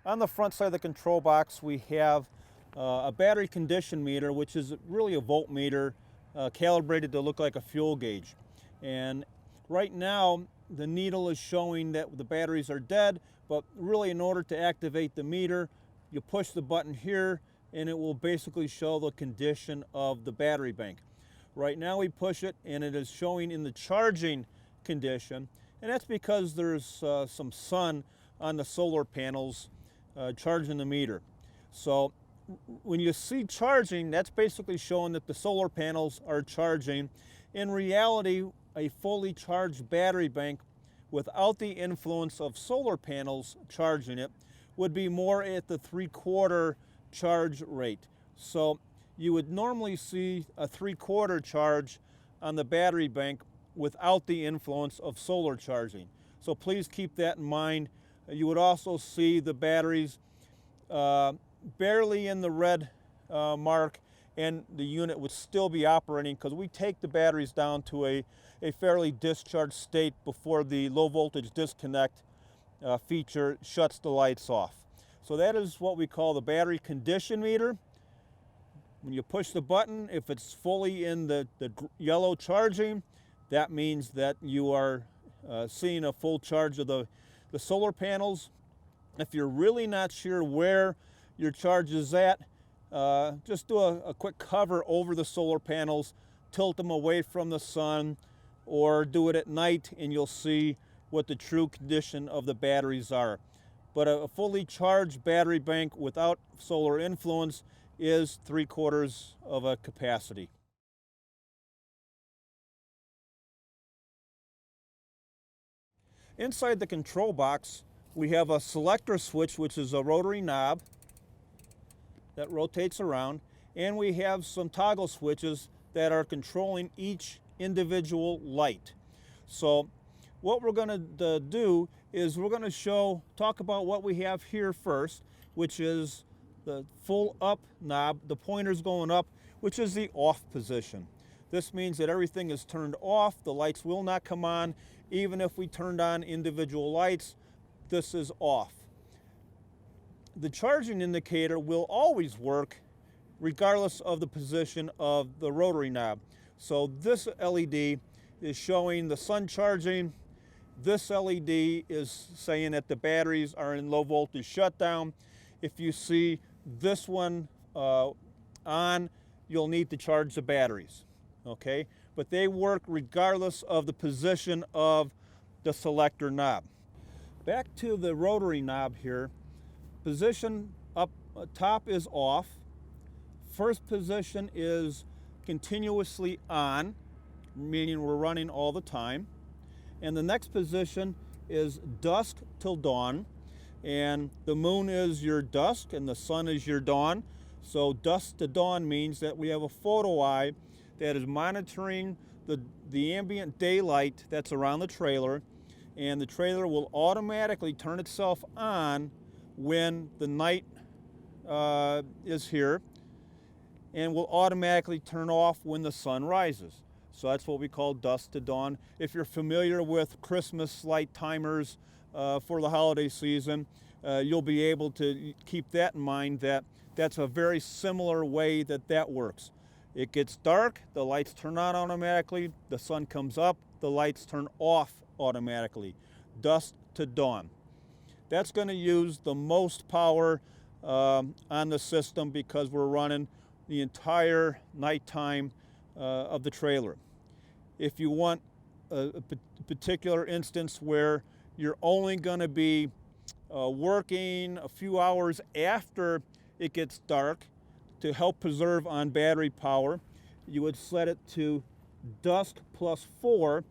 On the front side of the control box, we have a battery condition meter, which is really a voltmeter calibrated to look like a fuel gauge. And right now, the needle is showing that the batteries are dead, but really in order to activate the meter, you push the button here and it will basically show the condition of the battery bank. Right now we push it and it is showing in the charging condition, and that's because there's some sun on the solar panels charging the meter. So when you see charging, that's basically showing that the solar panels are charging. In reality, a fully charged battery bank without the influence of solar panels charging it would be more at the 3/4 charge rate. So you would normally see a 3/4 charge on the battery bank without the influence of solar charging. So please keep that in mind. You would also see the batteries barely in the red mark, and the unit would still be operating because we take the batteries down to a fairly discharged state before the low voltage disconnect feature shuts the lights off. So that is what we call the battery condition meter. When you push the button, if it's fully in the yellow charging, that means that you are seeing a full charge of the solar panels. If you're really not sure where your charge is at, just do a quick cover over the solar panels, tilt them away from the sun, or do it at night and you'll see what the true condition of the batteries are. But a fully charged battery bank without solar influence is 3/4 of a capacity. Inside the control box, we have a selector switch, which is a rotary knob that rotates around, and we have some toggle switches that are controlling each individual light. So what we're going to do is we're going to talk about what we have here first, which is the full up knob. The pointer's going up, which is the off position. This means that everything is turned off. The lights will not come on. Even if we turned on individual lights, this is off. The charging indicator will always work regardless of the position of the rotary knob. So this LED is showing the sun charging. This LED is saying that the batteries are in low voltage shutdown. If you see this one on, you'll need to charge the batteries, okay? But they work regardless of the position of the selector knob. Back to the rotary knob here. Position up top is off. First position is continuously on, meaning we're running all the time. And the next position is dusk till dawn. And the moon is your dusk and the sun is your dawn. So dusk to dawn means that we have a photo eye that is monitoring the ambient daylight that's around the trailer, and the trailer will automatically turn itself on when the night is here, and will automatically turn off when the sun rises. So that's what we call dusk to dawn. If you're familiar with Christmas light timers for the holiday season, you'll be able to keep that in mind, that that's a very similar way that works. It gets dark, the lights turn on automatically, the sun comes up, the lights turn off automatically. Dusk to dawn. That's going to use the most power on the system because we're running the entire nighttime of the trailer. If you want a particular instance where you're only going to be working a few hours after it gets dark to help preserve on battery power, you would set it to dusk plus 4.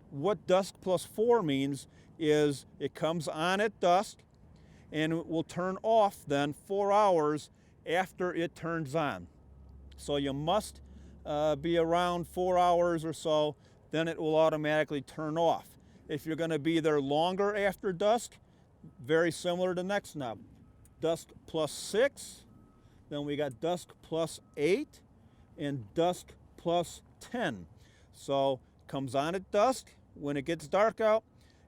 What dusk plus 4 means is it comes on at dusk and it will turn off then 4 hours after it turns on. So you must be around 4 hours or so, then it will automatically turn off. If you're going to be there longer after dusk, very similar to the next knob. Dusk plus 6, then we got dusk plus 8, and dusk plus 10. So comes on at dusk when it gets dark out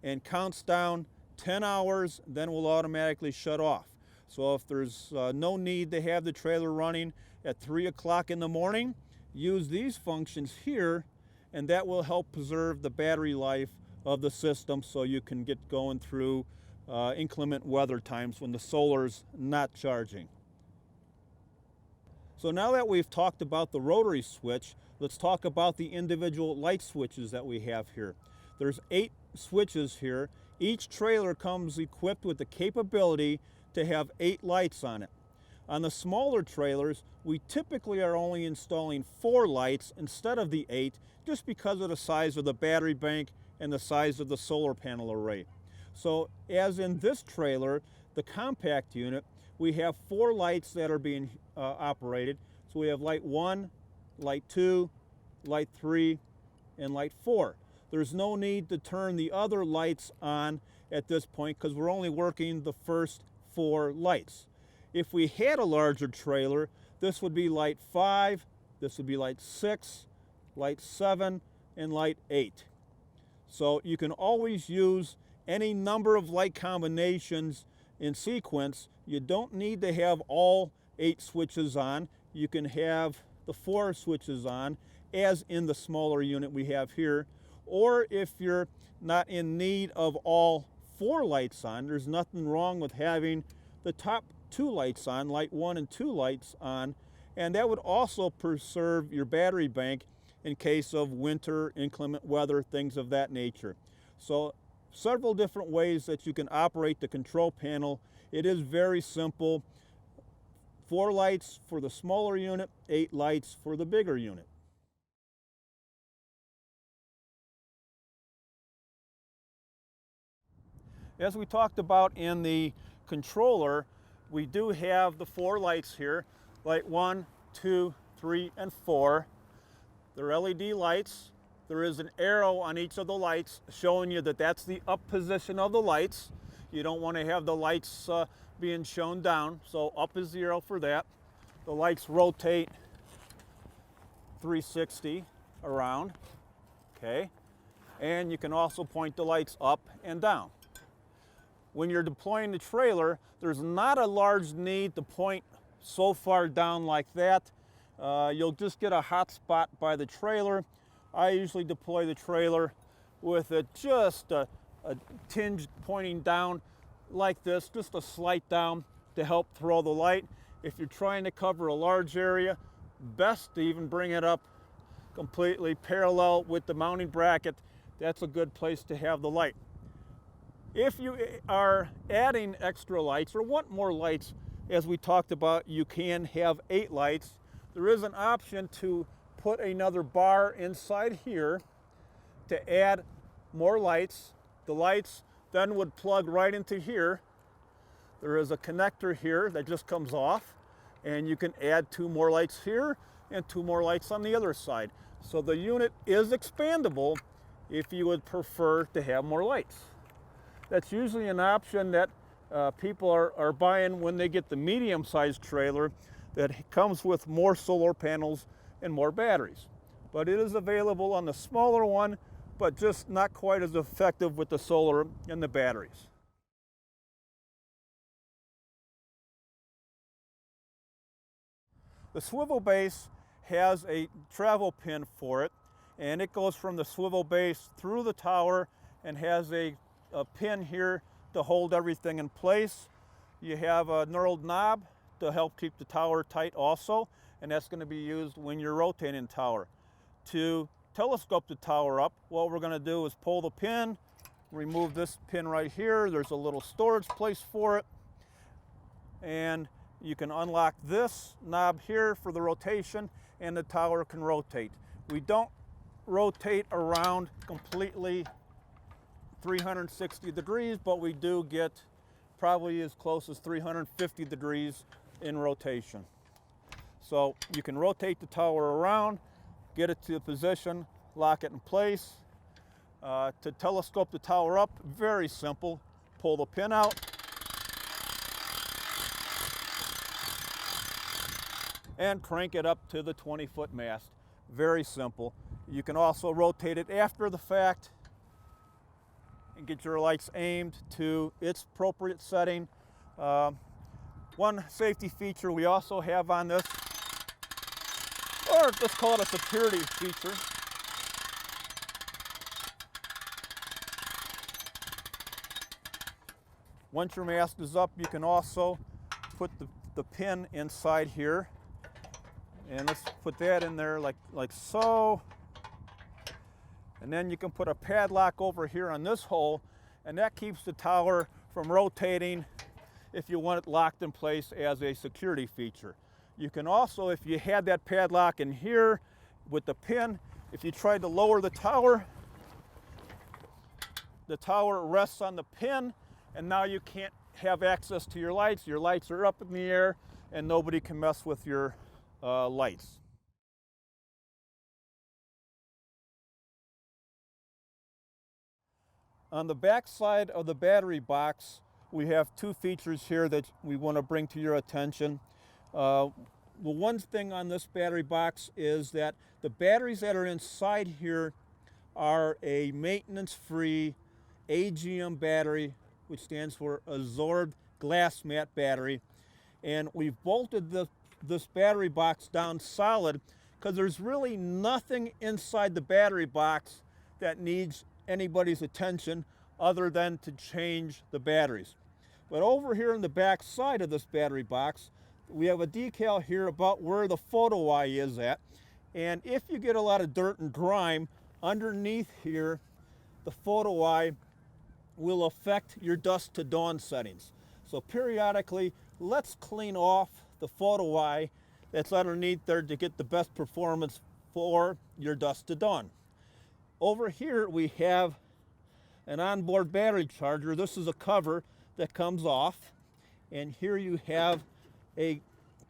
and counts down 10 hours, then will automatically shut off. So if there's no need to have the trailer running at 3 o'clock in the morning, use these functions here, and that will help preserve the battery life of the system so you can get going through inclement weather times when the solar's not charging. So now that we've talked about the rotary switch, let's talk about the individual light switches that we have here. There's 8 switches here. Each trailer comes equipped with the capability to have 8 lights on it. On the smaller trailers, we typically are only installing 4 lights instead of the 8, just because of the size of the battery bank and the size of the solar panel array. So as in this trailer, the compact unit, we have 4 lights that are being operated. So we have light 1, light 2, light 3, and light 4. There's no need to turn the other lights on at this point because we're only working the first 4 lights. If we had a larger trailer, this would be light 5, this would be light 6, light 7, and light 8. So you can always use any number of light combinations in sequence. You don't need to have all 8 switches on. You can have the 4 switches on, as in the smaller unit we have here. Or if you're not in need of all 4 lights on, there's nothing wrong with having the top 2 lights on, light 1 and 2 lights on, and that would also preserve your battery bank in case of winter, inclement weather, things of that nature. So several different ways that you can operate the control panel. It is very simple. 4 lights for the smaller unit, 8 lights for the bigger unit. As we talked about in the controller, we do have the 4 lights here, light 1, 2, 3, and 4. They're LED lights. There is an arrow on each of the lights showing you that that's the up position of the lights. You don't want to have the lights being shown down, so up is the arrow for that. The lights rotate 360 around, okay? And you can also point the lights up and down. When you're deploying the trailer, there's not a large need to point so far down like that. You'll just get a hot spot by the trailer. I usually deploy the trailer with just a tinge pointing down like this, just a slight down to help throw the light. If you're trying to cover a large area, best to even bring it up completely parallel with the mounting bracket. That's a good place to have the light. If you are adding extra lights or want more lights, as we talked about, you can have 8 lights. There is an option to put another bar inside here to add more lights. The lights then would plug right into here. There is a connector here that just comes off, and you can add 2 more lights here and 2 more lights on the other side. So the unit is expandable if you would prefer to have more lights. That's usually an option that people are buying when they get the medium-sized trailer that comes with more solar panels and more batteries. But it is available on the smaller one, but just not quite as effective with the solar and the batteries. The swivel base has a travel pin for it, and it goes from the swivel base through the tower and has a pin here to hold everything in place. You have a knurled knob to help keep the tower tight also, and that's going to be used when you're rotating the tower. To telescope the tower up, what we're going to do is pull the pin, remove this pin right here. There's a little storage place for it, and you can unlock this knob here for the rotation, and the tower can rotate. We don't rotate around completely 360 degrees, but we do get probably as close as 350 degrees in rotation. So you can rotate the tower around, get it to a position, lock it in place. To telescope the tower up, very simple. Pull the pin out, and crank it up to the 20-foot mast. Very simple. You can also rotate it after the fact and get your lights aimed to its appropriate setting. One safety feature we also have on this, or let's call it a security feature. Once your mast is up, you can also put the pin inside here. And let's put that in there like so. And then you can put a padlock over here on this hole, and that keeps the tower from rotating if you want it locked in place as a security feature. You can also, if you had that padlock in here with the pin, if you tried to lower the tower rests on the pin, and now you can't have access to your lights. Your lights are up in the air, and nobody can mess with your lights. On the back side of the battery box, we have two features here that we want to bring to your attention. The one thing on this battery box is that the batteries that are inside here are a maintenance-free AGM battery, which stands for absorbed glass mat battery. And we've bolted this battery box down solid because there's really nothing inside the battery box that needs anybody's attention other than to change the batteries. But over here in the back side of this battery box, we have a decal here about where the photo eye is at. And if you get a lot of dirt and grime underneath here, the photo eye will affect your dusk to dawn settings. So periodically, let's clean off the photo eye that's underneath there to get the best performance for your dusk to dawn. Over here we have an onboard battery charger. This is a cover that comes off, and here you have a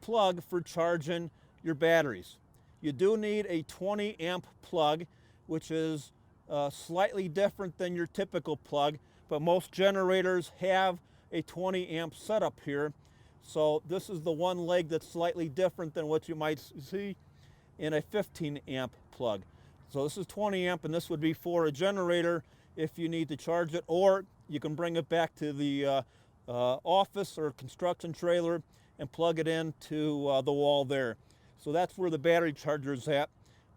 plug for charging your batteries. You do need a 20 amp plug, which is slightly different than your typical plug, but most generators have a 20 amp setup here. So this is the one leg that's slightly different than what you might see in a 15 amp plug. So this is 20 amp, and this would be for a generator if you need to charge it, or you can bring it back to the office or construction trailer and plug it into the wall there. So that's where the battery charger is at.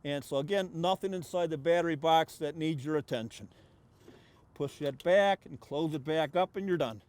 And so again, nothing inside the battery box that needs your attention. Push that back and close it back up, and you're done.